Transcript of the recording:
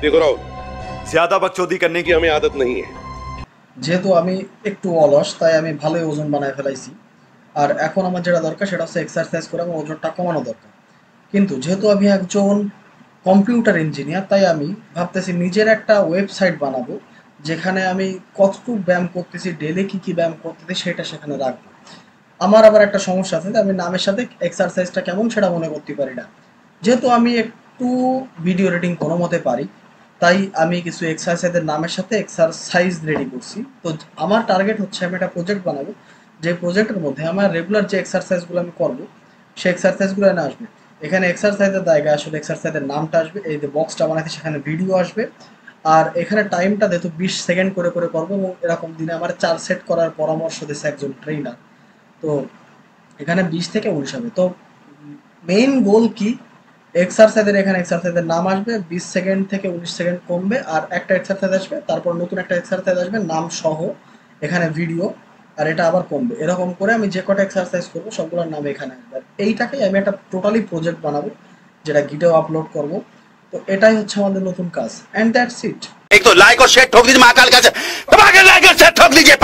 देखो राहुल, ज्यादा बकचोदी करने की हमें आदत नहीं है। যেহেতু আমি একটু অলস তাই আমি ভালোই ওজন বানায় ফেলাইছি। আর এখন আমার যেটা দরকার সেটা হচ্ছে এক্সারসাইজ করে আমার ওজনটা কমানো দরকার। কিন্তু যেহেতু আমি একজন কম্পিউটার ইঞ্জিনিয়ার তাই আমি ভাবতেছি নিজের একটা ওয়েবসাইট বানাবো, যেখানে আমি কতটুকু ব্যায়াম করতেছি, ডেলি কী কী ব্যায়াম করতেছি সেটা সেখানে রাখবো। আমার আবার একটা সমস্যা আছে যে আমি নামের সাথে এক্সারসাইজটা কেমন সেটা মনে করতে পারি না। যেহেতু আমি একটু ভিডিও রেটিং কোনো মতে পারি, তাই আমি কিছু এক্সারসাইজের নামের সাথে এক্সারসাইজ রেডি করছি। তো আমার টার্গেট হচ্ছে আমি একটা প্রজেক্ট বানাবো, যে প্রজেক্টের মধ্যে আমার রেগুলার যে এক্সারসাইজগুলো আমি করবো সেই এক্সারসাইজগুলো না আসবে। এখানে এক্সারসাইজের জায়গায় আসলে এক্সারসাইজের নামটা আসবে, এই যে বক্সটা বানাইছে সেখানে ভিডিও আসবে। আর এখানে টাইমটা যেহেতু 20 সেকেন্ড করে করে করবো, এবং এরকম দিনে আমার 4 সেট করার পরামর্শ দিয়েছে একজন ট্রেনার। তো এখানে 20 থেকে 19 হবে। তো মেইন গোল কি, এক্সারসাইজের এখানে এক্সারসাইজের নাম আসবে, 20 সেকেন্ড থেকে 19 সেকেন্ড কমবে, আর একটা এক্সারসাইজ আসবে, তারপর নতুন একটা এক্সারসাইজ আসবে নাম সহ, এখানে ভিডিও, আর এটা আবার কমবে। এরকম করে আমি যে কটা এক্সারসাইজ করবো সবগুলোর নাম এখানে আসবে। আর এইটাকেই আমি একটা টোটালি প্রজেক্ট বানাবো, যেটা গিটেও আপলোড করব। তো এটাই হচ্ছে আমাদের নতুন কাজ, অ্যান্ড দ্যাটস ইট। एक तो लाइक और शेयर ठोक दीजिए महाकाल का, दबा के लाइक और शेयर ठोक दीजिए।